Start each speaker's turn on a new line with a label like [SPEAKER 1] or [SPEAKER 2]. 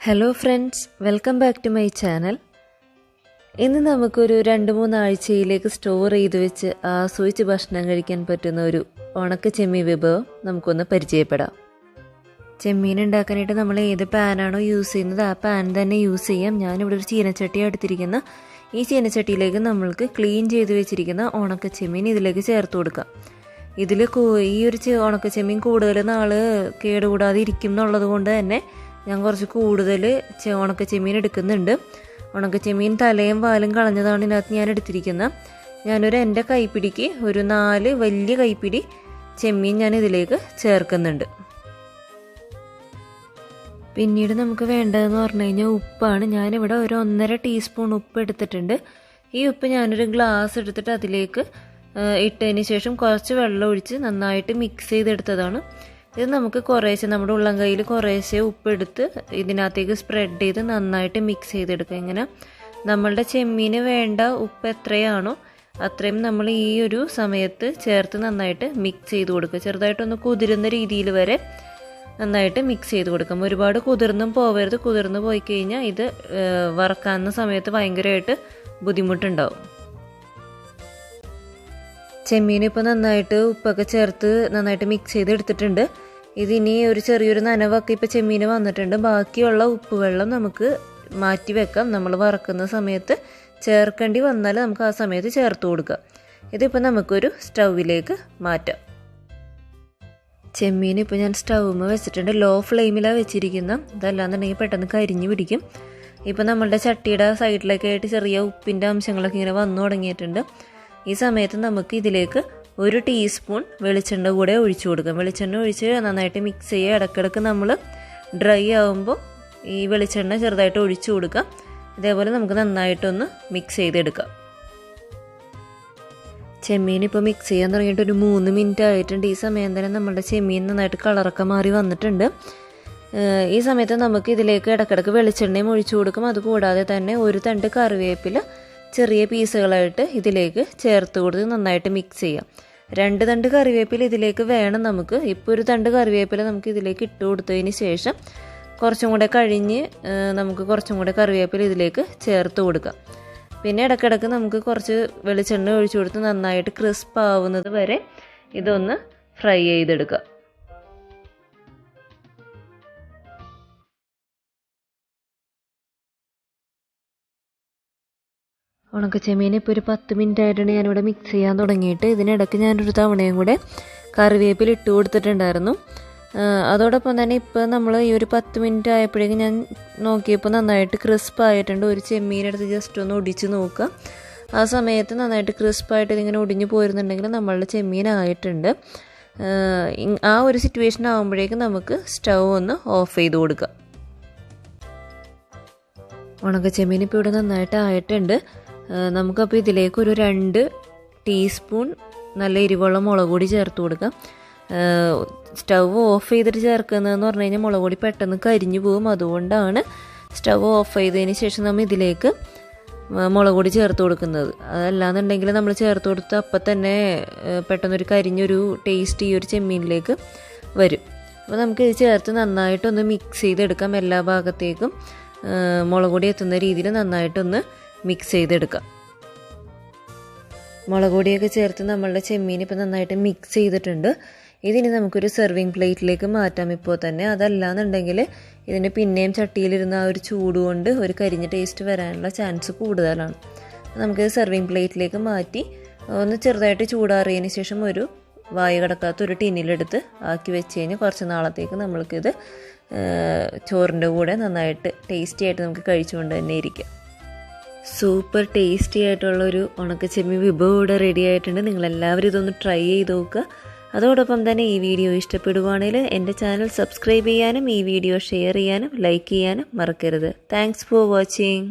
[SPEAKER 1] Hello friends, welcome back to my channel. ഇന്ന് നമുക്ക് ഒരു 2-3 ആഴ്ചയിലേക്ക് സ്റ്റോർ ചെയ്തു വെച്ച് ആസ്വദിച്ച് ഭക്ഷണം കഴിക്കാൻ പറ്റുന്ന ഒരു ഉണക്ക ചെമ്മീൻ വിഭവം നമുക്കൊന്ന് പരിചയപ്പെടാം. ചെമ്മീൻ ഉണ്ടാക്കാനായിട്ട് നമ്മൾ ഏത് പാനാണോ യൂസ് ചെയ്യുന്നത് ആ പാൻ തന്നെ യൂസ് ചെയ്യാം. ഞാൻ ഇവിടെ ഒരു ചീനച്ചട്ടി എടുത്തിരിക്കുന്ന ഈ ചീനച്ചട്ടിയിലേക്ക് നമ്മൾക്ക് ക്ലീൻ ചെയ്തു വെച്ചിരിക്കുന്ന ഉണക്ക ചെമ്മീൻ ഇതിലേക്ക് ചേർത്ത് കൊടുക്കാം. ഇതിൽ ഈ ഒരു ഉണക്ക ചെമ്മീൻ കൂടുതൽ നാൾ കേടുകൂടാതെ ഇരിക്കും എന്നുള്ളത് കൊണ്ട് തന്നെ ഞാൻ കുറച്ച് കൂടുതൽ ഉണക്ക ചെമ്മീൻ എടുക്കുന്നുണ്ട്. ഉണക്ക ചെമ്മീൻ തലയും വാലും കളഞ്ഞതാണ് ഇതിനകത്ത് ഞാൻ എടുത്തിരിക്കുന്നത്. ഞാനൊരു എൻ്റെ കൈപ്പിടിക്ക് ഒരു 4 വലിയ കൈപ്പിടി ചെമ്മീൻ ഞാൻ ഇതിലേക്ക് ചേർക്കുന്നുണ്ട്. പിന്നീട് നമുക്ക് വേണ്ടതെന്ന് പറഞ്ഞു കഴിഞ്ഞാൽ ഉപ്പാണ്. ഞാനിവിടെ ഒരു 1.5 ടീസ്പൂൺ ഉപ്പ് എടുത്തിട്ടുണ്ട്. ഈ ഉപ്പ് ഞാനൊരു ഗ്ലാസ് എടുത്തിട്ട് അതിലേക്ക് ഇട്ടതിന് ശേഷം കുറച്ച് വെള്ളം ഒഴിച്ച് നന്നായിട്ട് മിക്സ് ചെയ്തെടുത്തതാണ്. ഇത് നമുക്ക് കുറേശ്ശെ നമ്മുടെ ഉള്ളം കയ്യിൽ കുറേശ്ശെ ഉപ്പെടുത്ത് ഇതിനകത്തേക്ക് സ്പ്രെഡ് ചെയ്ത് നന്നായിട്ട് മിക്സ് ചെയ്തെടുക്കുക. ഇങ്ങനെ നമ്മളുടെ ചെമ്മീന് വേണ്ട ഉപ്പ് എത്രയാണോ അത്രയും നമ്മൾ ഈ ഒരു സമയത്ത് ചേർത്ത് നന്നായിട്ട് മിക്സ് ചെയ്ത് കൊടുക്കുക. ചെറുതായിട്ടൊന്ന് കുതിരുന്ന രീതിയിൽ വരെ നന്നായിട്ട് മിക്സ് ചെയ്ത് കൊടുക്കാം. ഒരുപാട് കുതിർന്നും പോവരുത്. കുതിർന്ന് പോയി കഴിഞ്ഞാൽ ഇത് വറക്കാവുന്ന സമയത്ത് ഭയങ്കരമായിട്ട് ബുദ്ധിമുട്ടുണ്ടാവും. ചെമ്മീൻ ഇപ്പോൾ നന്നായിട്ട് ഉപ്പൊക്കെ ചേർത്ത് നന്നായിട്ട് മിക്സ് ചെയ്ത് എടുത്തിട്ടുണ്ട്. ഇതിനി ഒരു ചെറിയൊരു നനവൊക്കെ ഇപ്പോൾ ചെമ്മീന് വന്നിട്ടുണ്ട്. ബാക്കിയുള്ള ഉപ്പ് വെള്ളം നമുക്ക് മാറ്റി വെക്കാം. നമ്മൾ വറക്കുന്ന സമയത്ത് ചേർക്കേണ്ടി വന്നാൽ നമുക്ക് ആ സമയത്ത് ചേർത്ത് കൊടുക്കാം. ഇതിപ്പോൾ നമുക്കൊരു സ്റ്റൗവിലേക്ക് മാറ്റാം. ചെമ്മീൻ ഇപ്പോൾ ഞാൻ സ്റ്റൗമ്മ വെച്ചിട്ടുണ്ട്. ലോ ഫ്ലെയിമിലാണ് വെച്ചിരിക്കുന്നത്. ഇതല്ലാന്നുണ്ടെങ്കിൽ പെട്ടെന്ന് കരിഞ്ഞു പിടിക്കും. ഇപ്പോൾ നമ്മളുടെ ചട്ടിയുടെ സൈഡിലൊക്കെ ആയിട്ട് ചെറിയ ഉപ്പിൻ്റെ അംശങ്ങളൊക്കെ ഇങ്ങനെ വന്നു തുടങ്ങിയിട്ടുണ്ട്. ഈ സമയത്ത് നമുക്ക് ഇതിലേക്ക് 1 ടീസ്പൂൺ വെളിച്ചെണ്ണ കൂടെ ഒഴിച്ചു കൊടുക്കാം. വെളിച്ചെണ്ണ ഒഴിച്ച് നന്നായിട്ട് മിക്സ് ചെയ്യുക. ഇടയ്ക്കിടയ്ക്ക് നമ്മൾ ഡ്രൈ ആകുമ്പോൾ ഈ വെളിച്ചെണ്ണ ചെറുതായിട്ട് ഒഴിച്ചു കൊടുക്കാം. ഇതേപോലെ നമുക്ക് നന്നായിട്ടൊന്ന് മിക്സ് ചെയ്തെടുക്കാം. ചെമ്മീൻ ഇപ്പോൾ മിക്സ് ചെയ്യാൻ തുടങ്ങിയിട്ട് ഒരു 3 മിനിറ്റ് ആയിട്ടുണ്ട്. ഈ സമയം തന്നെ നമ്മുടെ ചെമ്മീൻ നന്നായിട്ട് കളറൊക്കെ മാറി വന്നിട്ടുണ്ട്. ഈ സമയത്ത് നമുക്ക് ഇതിലേക്ക് ഇടയ്ക്കിടയ്ക്ക് വെളിച്ചെണ്ണയും ഒഴിച്ചു കൊടുക്കും. അതുകൂടാതെ തന്നെ ഒരു തണ്ട് കറിവേപ്പില ചെറിയ പീസുകളായിട്ട് ഇതിലേക്ക് ചേർത്ത് കൊടുത്ത് നന്നായിട്ട് മിക്സ് ചെയ്യാം. 2 തണ്ട് കറിവേപ്പില ഇതിലേക്ക് വേണം നമുക്ക്. ഇപ്പോൾ ഒരു തണ്ട് കറിവേപ്പില നമുക്ക് ഇതിലേക്ക് ഇട്ട് കൊടുത്തതിന് ശേഷം കുറച്ചും കൂടെ കഴിഞ്ഞ് നമുക്ക് കുറച്ചും കൂടെ കറിവേപ്പില ഇതിലേക്ക് ചേർത്ത് കൊടുക്കാം. പിന്നെ ഇടയ്ക്കിടയ്ക്ക് നമുക്ക് കുറച്ച് വെളിച്ചെണ്ണ ഒഴിച്ചു കൊടുത്ത് നന്നായിട്ട് ക്രിസ്പ് ആവുന്നത് വരെ ഇതൊന്ന് ഫ്രൈ ചെയ്തെടുക്കാം. ഉണക്ക ചെമ്മീൻ ഇപ്പോൾ ഒരു 10 മിനിറ്റ് ആയിട്ടാണ് ഞാനിവിടെ മിക്സ് ചെയ്യാൻ തുടങ്ങിയിട്ട്. ഇതിനിടയ്ക്ക് ഞാനൊരു തവണയും കൂടെ കറിവേപ്പില ഇട്ട് കൊടുത്തിട്ടുണ്ടായിരുന്നു. അതോടൊപ്പം തന്നെ ഇപ്പോൾ നമ്മൾ ഈ ഒരു 10 മിനിറ്റ് ആയപ്പോഴേക്കും ഞാൻ നോക്കിയപ്പോൾ നന്നായിട്ട് ക്രിസ്പ് ആയിട്ടുണ്ട്. ഒരു ചെമ്മീനെടുത്ത് ജസ്റ്റ് ഒന്ന് ഒടിച്ച് നോക്കുക. ആ സമയത്ത് നന്നായിട്ട് ക്രിസ്പായിട്ട് ഇതിങ്ങനെ ഒടിഞ്ഞു പോരുന്നുണ്ടെങ്കിൽ നമ്മളുടെ ചെമ്മീൻ ആയിട്ടുണ്ട്. ആ ഒരു സിറ്റുവേഷൻ ആകുമ്പോഴേക്കും നമുക്ക് സ്റ്റൗ ഒന്ന് ഓഫ് ചെയ്ത് കൊടുക്കാം. ഉണക്ക ചെമ്മീൻ ഇപ്പോൾ ഇവിടെ നന്നായിട്ട് ആയിട്ടുണ്ട്. നമുക്കപ്പോൾ ഇതിലേക്ക് ഒരു 2 ടീസ്പൂൺ നല്ല എരിവുള്ള മുളക് പൊടി ചേർത്ത് കൊടുക്കാം. സ്റ്റൗ ഓഫ് ചെയ്തിട്ട് ചേർക്കുന്നതെന്ന് പറഞ്ഞു കഴിഞ്ഞാൽ മുളക് പൊടി പെട്ടെന്ന് കരിഞ്ഞു പോകും. അതുകൊണ്ടാണ് സ്റ്റൗ ഓഫ് ചെയ്തതിന് ശേഷം നമ്മൾ ഇതിലേക്ക് മുളക് പൊടി ചേർത്ത് കൊടുക്കുന്നത്. അതല്ലാന്നുണ്ടെങ്കിൽ നമ്മൾ ചേർത്ത് കൊടുത്ത് അപ്പം തന്നെ പെട്ടെന്നൊരു കരിഞ്ഞൊരു ടേസ്റ്റ് ഈ ഒരു ചെമ്മീനിലേക്ക് വരും. അപ്പോൾ നമുക്ക് ഇത് ചേർത്ത് നന്നായിട്ടൊന്ന് മിക്സ് ചെയ്തെടുക്കാം. എല്ലാ ഭാഗത്തേക്കും മുളക് പൊടി എത്തുന്ന രീതിയിൽ നന്നായിട്ടൊന്ന് മിക്സ് ചെയ്തെടുക്കാം. മുളക് പൊടിയൊക്കെ ചേർത്ത് നമ്മളുടെ ചെമ്മീൻ ഇപ്പോൾ നന്നായിട്ട് മിക്സ് ചെയ്തിട്ടുണ്ട്. ഇതിന് നമുക്കൊരു സെർവിങ് പ്ലേറ്റിലേക്ക് മാറ്റാം ഇപ്പോൾ തന്നെ. അതല്ലാന്നുണ്ടെങ്കിൽ ഇതിന് പിന്നെയും ചട്ടിയിലിരുന്ന ആ ഒരു ചൂട് കൊണ്ട് ഒരു കരിഞ്ഞ ടേസ്റ്റ് വരാനുള്ള ചാൻസ് കൂടുതലാണ്. നമുക്കിത് സെർവിങ് പ്ലേറ്റിലേക്ക് മാറ്റി ഒന്ന് ചെറുതായിട്ട് ചൂടാറിയതിന് ശേഷം ഒരു വായു കിടക്കാത്ത ഒരു ടിന്നിലെടുത്ത് ആക്കി വെച്ച് കഴിഞ്ഞാൽ കുറച്ച് നാളത്തേക്ക് നമ്മൾക്കിത് ചോറിൻ്റെ കൂടെ നന്നായിട്ട് ടേസ്റ്റി ആയിട്ട് നമുക്ക് കഴിച്ചുകൊണ്ട് തന്നെ ഇരിക്കാം. സൂപ്പർ ടേസ്റ്റി ആയിട്ടുള്ളൊരു ഉണക്ക ചെമ്മീൻ വിഭവം ഇവിടെ റെഡി ആയിട്ടുണ്ട്. നിങ്ങളെല്ലാവരും ഇതൊന്ന് ട്രൈ ചെയ്ത് നോക്കുക. അതോടൊപ്പം തന്നെ ഈ വീഡിയോ ഇഷ്ടപ്പെടുവാണെങ്കിൽ എൻ്റെ ചാനൽ സബ്സ്ക്രൈബ് ചെയ്യാനും ഈ വീഡിയോ ഷെയർ ചെയ്യാനും ലൈക്ക് ചെയ്യാനും മറക്കരുത്. Thanks for watching.